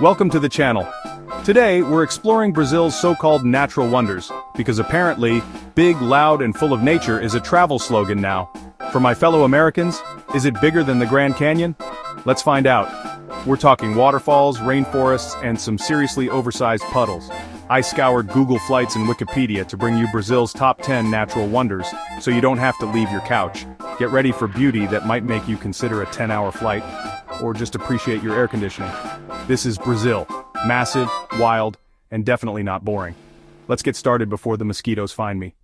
Welcome to the channel. Today, we're exploring Brazil's so-called natural wonders, because apparently, big, loud, and full of nature is a travel slogan now. For my fellow Americans, is it bigger than the Grand Canyon? Let's find out. We're talking waterfalls, rainforests, and some seriously oversized puddles. I scoured Google Flights and Wikipedia to bring you Brazil's top 10 natural wonders, so you don't have to leave your couch. Get ready for beauty that might make you consider a 10-hour flight, or just appreciate your air conditioning. This is Brazil. Massive, wild, and definitely not boring. Let's get started before the mosquitoes find me.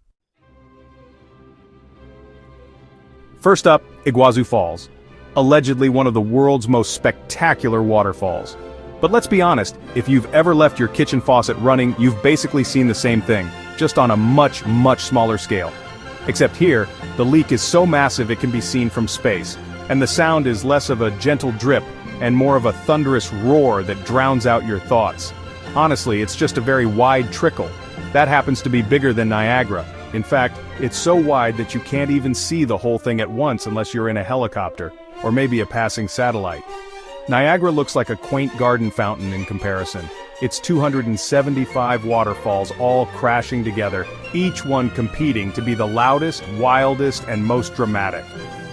First up, Iguazu Falls. Allegedly one of the world's most spectacular waterfalls. But let's be honest, if you've ever left your kitchen faucet running, you've basically seen the same thing, just on a much, much smaller scale. Except here, the leak is so massive it can be seen from space, and the sound is less of a gentle drip and more of a thunderous roar that drowns out your thoughts. Honestly, it's just a very wide trickle. That happens to be bigger than Niagara. In fact, it's so wide that you can't even see the whole thing at once unless you're in a helicopter, or maybe a passing satellite. Niagara looks like a quaint garden fountain in comparison. It's 275 waterfalls all crashing together, each one competing to be the loudest, wildest, and most dramatic.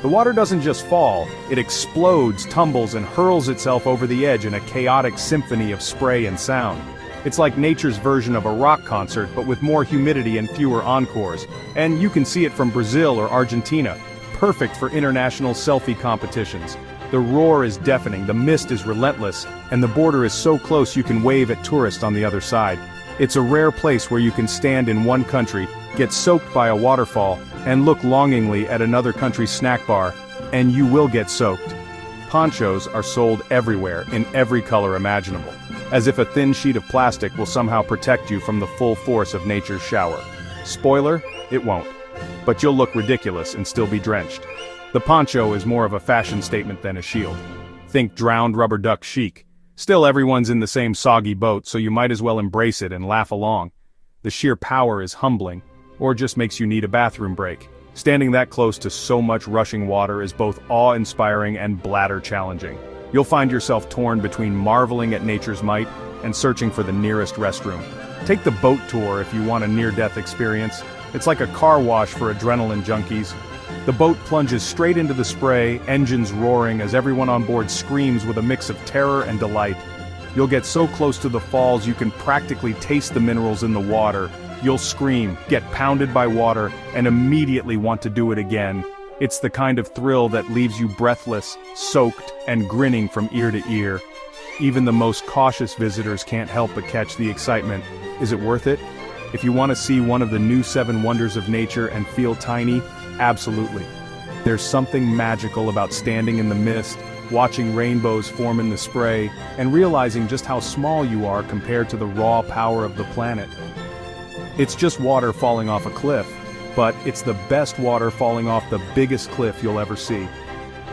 The water doesn't just fall, it explodes, tumbles, and hurls itself over the edge in a chaotic symphony of spray and sound. It's like nature's version of a rock concert, but with more humidity and fewer encores. And you can see it from Brazil or Argentina. Perfect for international selfie competitions. The roar is deafening, the mist is relentless, and the border is so close you can wave at tourists on the other side. It's a rare place where you can stand in one country, get soaked by a waterfall, and look longingly at another country's snack bar, and you will get soaked. Ponchos are sold everywhere, in every color imaginable, as if a thin sheet of plastic will somehow protect you from the full force of nature's shower. Spoiler, it won't. But you'll look ridiculous and still be drenched. The poncho is more of a fashion statement than a shield. Think drowned rubber duck chic. Still, everyone's in the same soggy boat, so you might as well embrace it and laugh along. The sheer power is humbling, or just makes you need a bathroom break. Standing that close to so much rushing water is both awe-inspiring and bladder-challenging. You'll find yourself torn between marveling at nature's might and searching for the nearest restroom. Take the boat tour if you want a near-death experience. It's like a car wash for adrenaline junkies. The boat plunges straight into the spray, engines roaring as everyone on board screams with a mix of terror and delight. You'll get so close to the falls you can practically taste the minerals in the water. You'll scream, get pounded by water, and immediately want to do it again. It's the kind of thrill that leaves you breathless, soaked, and grinning from ear to ear. Even the most cautious visitors can't help but catch the excitement. Is it worth it? If you want to see one of the new 7 wonders of nature and feel tiny, absolutely. There's something magical about standing in the mist, watching rainbows form in the spray, and realizing just how small you are compared to the raw power of the planet. It's just water falling off a cliff, but it's the best water falling off the biggest cliff you'll ever see.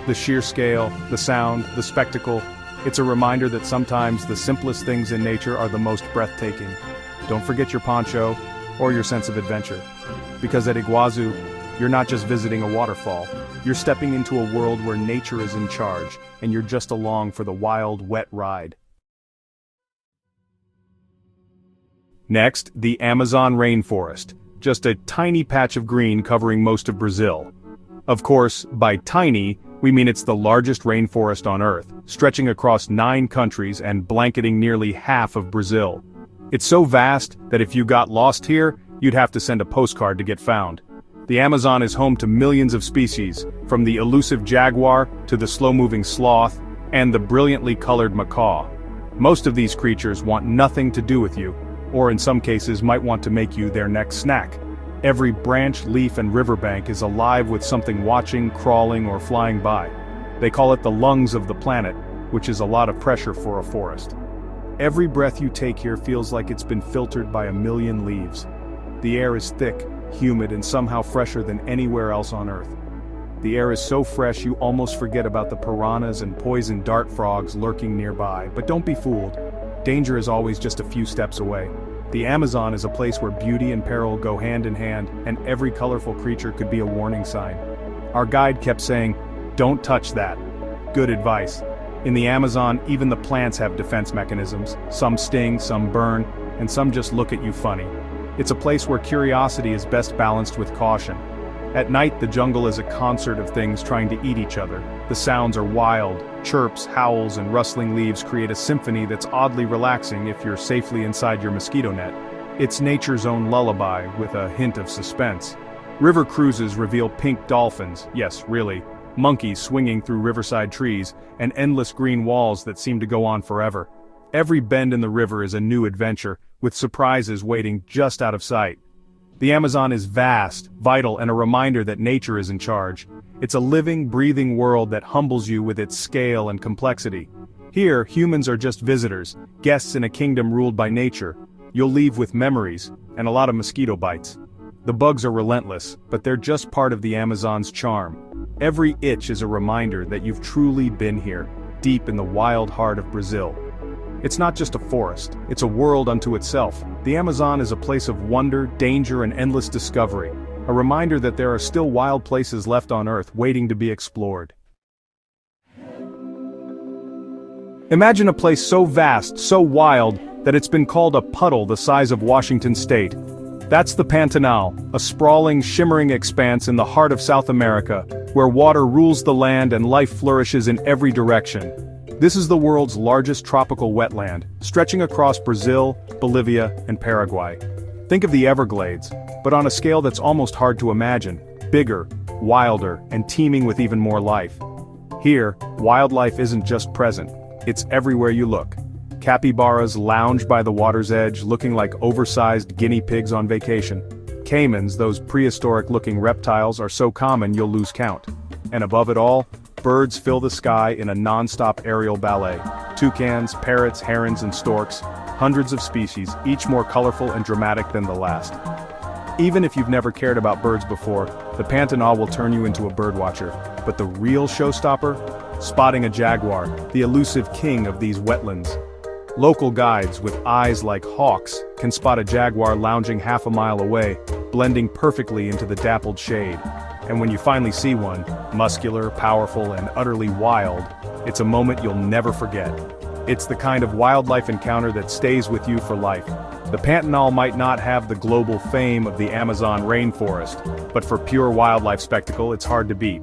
The sheer scale, the sound, the spectacle, it's a reminder that sometimes the simplest things in nature are the most breathtaking. Don't forget your poncho, or your sense of adventure. Because at Iguazu, you're not just visiting a waterfall, you're stepping into a world where nature is in charge, and you're just along for the wild, wet ride. Next, the Amazon rainforest, just a tiny patch of green covering most of Brazil. Of course, by tiny, we mean it's the largest rainforest on Earth, stretching across 9 countries and blanketing nearly half of Brazil. It's so vast that if you got lost here, you'd have to send a postcard to get found. The Amazon is home to millions of species, from the elusive jaguar to the slow-moving sloth and the brilliantly colored macaw. Most of these creatures want nothing to do with you, or in some cases might want to make you their next snack. Every branch, leaf, and riverbank is alive with something watching, crawling, or flying by. They call it the lungs of the planet, which is a lot of pressure for a forest. Every breath you take here feels like it's been filtered by a million leaves. The air is thick, humid, and somehow fresher than anywhere else on Earth. The air is so fresh you almost forget about the piranhas and poison dart frogs lurking nearby, but don't be fooled. Danger is always just a few steps away. The Amazon is a place where beauty and peril go hand in hand, and every colorful creature could be a warning sign. Our guide kept saying, "Don't touch that." Good advice. In the Amazon, even the plants have defense mechanisms. Some sting, some burn, and some just look at you funny. It's a place where curiosity is best balanced with caution. At night, the jungle is a concert of things trying to eat each other. The sounds are wild. Chirps, howls, and rustling leaves create a symphony that's oddly relaxing if you're safely inside your mosquito net. It's nature's own lullaby, with a hint of suspense. River cruises reveal pink dolphins, yes, really, monkeys swinging through riverside trees, and endless green walls that seem to go on forever. Every bend in the river is a new adventure, with surprises waiting just out of sight. The Amazon is vast, vital, and a reminder that nature is in charge. It's a living, breathing world that humbles you with its scale and complexity. Here, humans are just visitors, guests in a kingdom ruled by nature. You'll leave with memories, and a lot of mosquito bites. The bugs are relentless, but they're just part of the Amazon's charm. Every itch is a reminder that you've truly been here, deep in the wild heart of Brazil. It's not just a forest, it's a world unto itself. The Amazon is a place of wonder, danger, and endless discovery. A reminder that there are still wild places left on Earth waiting to be explored. Imagine a place so vast, so wild, that it's been called a puddle the size of Washington State. That's the Pantanal, a sprawling, shimmering expanse in the heart of South America, where water rules the land and life flourishes in every direction. This is the world's largest tropical wetland, stretching across Brazil, Bolivia, and Paraguay. Think of the Everglades, but on a scale that's almost hard to imagine, bigger, wilder, and teeming with even more life. Here, wildlife isn't just present, it's everywhere you look. Capybaras lounge by the water's edge, looking like oversized guinea pigs on vacation. Caimans, those prehistoric-looking reptiles, are so common you'll lose count. And above it all, birds fill the sky in a non-stop aerial ballet. Toucans, parrots, herons, and storks, hundreds of species, each more colorful and dramatic than the last. Even if you've never cared about birds before, the Pantanal will turn you into a birdwatcher. But the real showstopper? Spotting a jaguar, the elusive king of these wetlands. Local guides with eyes like hawks can spot a jaguar lounging half a mile away, blending perfectly into the dappled shade. And when you finally see one, muscular, powerful, and utterly wild, it's a moment you'll never forget. It's the kind of wildlife encounter that stays with you for life. The Pantanal might not have the global fame of the Amazon rainforest, but for pure wildlife spectacle, it's hard to beat.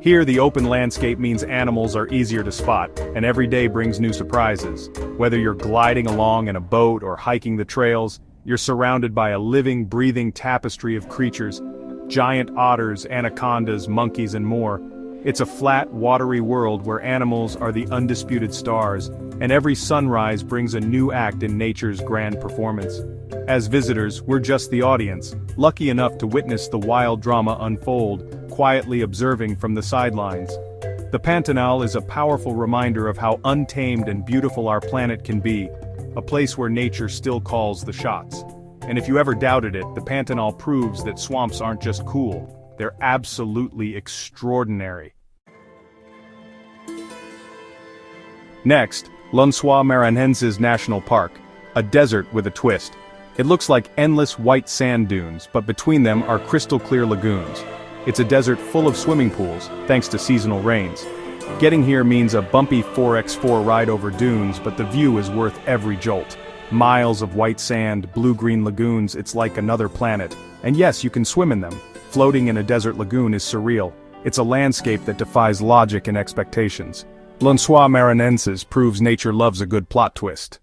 Here, the open landscape means animals are easier to spot, and every day brings new surprises. Whether you're gliding along in a boat or hiking the trails, you're surrounded by a living, breathing tapestry of creatures. Giant otters, anacondas, monkeys, and more. It's a flat, watery world where animals are the undisputed stars, and every sunrise brings a new act in nature's grand performance. As visitors, we're just the audience, lucky enough to witness the wild drama unfold, quietly observing from the sidelines. The Pantanal is a powerful reminder of how untamed and beautiful our planet can be, a place where nature still calls the shots. And if you ever doubted it, the Pantanal proves that swamps aren't just cool, they're absolutely extraordinary. Next, Lençóis Maranhenses National Park, a desert with a twist. It looks like endless white sand dunes, but between them are crystal-clear lagoons. It's a desert full of swimming pools, thanks to seasonal rains. Getting here means a bumpy 4x4 ride over dunes, but the view is worth every jolt. Miles of white sand, blue-green lagoons, it's like another planet. And yes, you can swim in them. Floating in a desert lagoon is surreal. It's a landscape that defies logic and expectations. Lençóis Maranhenses proves nature loves a good plot twist.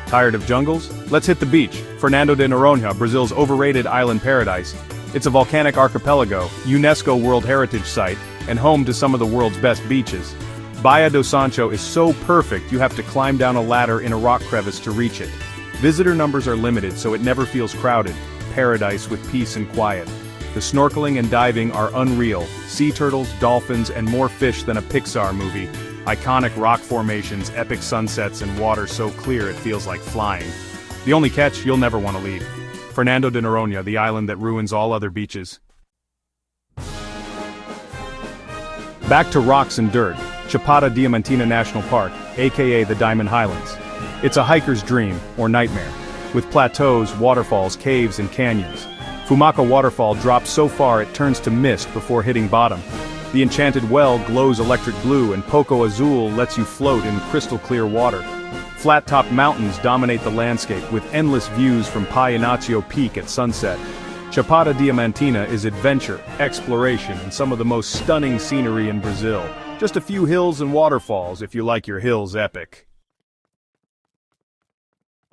Tired of jungles? Let's hit the beach. Fernando de Noronha, Brazil's overrated island paradise. It's a volcanic archipelago, UNESCO World Heritage Site, and home to some of the world's best beaches. Baía do Sancho is so perfect you have to climb down a ladder in a rock crevice to reach it. Visitor numbers are limited so it never feels crowded. Paradise with peace and quiet. The snorkeling and diving are unreal. Sea turtles, dolphins, and more fish than a Pixar movie. Iconic rock formations, epic sunsets, and water so clear it feels like flying. The only catch, you'll never want to leave. Fernando de Noronha, the island that ruins all other beaches. Back to rocks and dirt. Chapada Diamantina National Park, aka the Diamond Highlands. It's a hiker's dream, or nightmare, with plateaus, waterfalls, caves, and canyons. Fumaca Waterfall drops so far it turns to mist before hitting bottom. The Enchanted Well glows electric blue and Poco Azul lets you float in crystal clear water. Flat-topped mountains dominate the landscape with endless views from Pai Inacio Peak at sunset. Chapada Diamantina is adventure, exploration, and some of the most stunning scenery in Brazil. Just a few hills and waterfalls if you like your hills epic.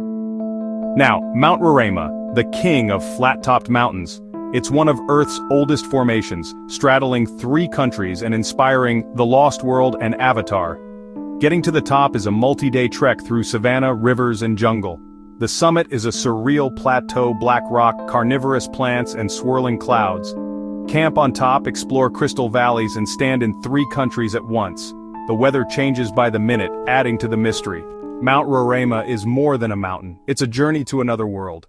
Now, Mount Roraima, the king of flat-topped mountains. It's one of Earth's oldest formations, straddling 3 countries and inspiring The Lost World and Avatar. Getting to the top is a multi-day trek through savanna, rivers, and jungle. The summit is a surreal plateau, black rock, carnivorous plants, and swirling clouds. Camp on top, explore crystal valleys, and stand in 3 countries at once. The weather changes by the minute, adding to the mystery. Mount Roraima is more than a mountain, it's a journey to another world.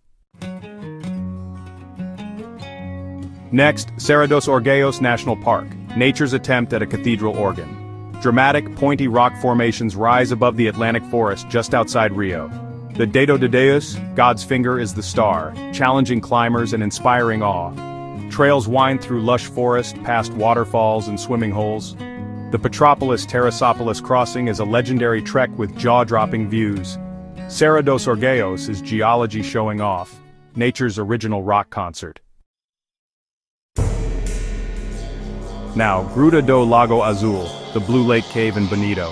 Next, Serra dos Orgulhos National Park, nature's attempt at a cathedral organ. Dramatic, pointy rock formations rise above the Atlantic forest just outside Rio. The Dedo de Deus, God's finger, is the star, challenging climbers and inspiring awe. Trails wind through lush forest, past waterfalls and swimming holes. The Petropolis Terrasopolis crossing is a legendary trek with jaw-dropping views. Serra dos Orgulhos is geology showing off, nature's original rock concert. Now, Gruta do Lago Azul, the Blue Lake Cave in Bonito.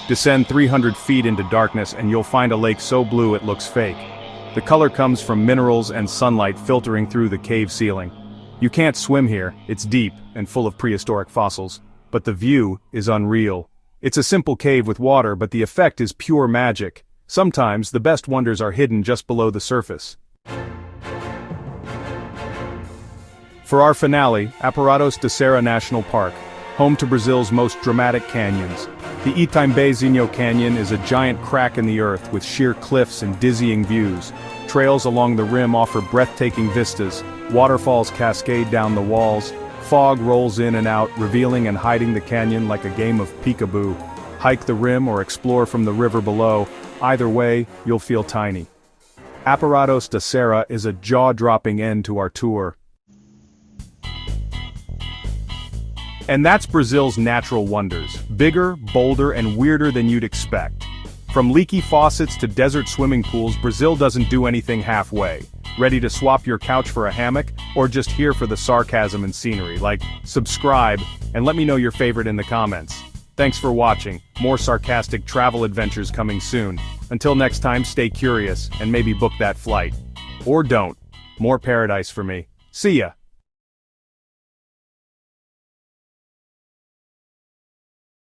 Descend 300 feet into darkness and you'll find a lake so blue it looks fake. The color comes from minerals and sunlight filtering through the cave ceiling. You can't swim here, it's deep and full of prehistoric fossils. But the view is unreal. It's a simple cave with water, but the effect is pure magic. Sometimes the best wonders are hidden just below the surface. For our finale, Aparados de Serra National Park, home to Brazil's most dramatic canyons. The Itambezinho Canyon is a giant crack in the earth with sheer cliffs and dizzying views. Trails along the rim offer breathtaking vistas, waterfalls cascade down the walls, fog rolls in and out, revealing and hiding the canyon like a game of peekaboo. Hike the rim or explore from the river below, either way, you'll feel tiny. Aparados de Serra is a jaw-dropping end to our tour. And that's Brazil's natural wonders, bigger, bolder, and weirder than you'd expect. From leaky faucets to desert swimming pools, Brazil doesn't do anything halfway. Ready to swap your couch for a hammock, or just here for the sarcasm and scenery? Like, subscribe, and let me know your favorite in the comments. Thanks for watching, more sarcastic travel adventures coming soon. Until next time, stay curious, and maybe book that flight. Or don't. More paradise for me. See ya!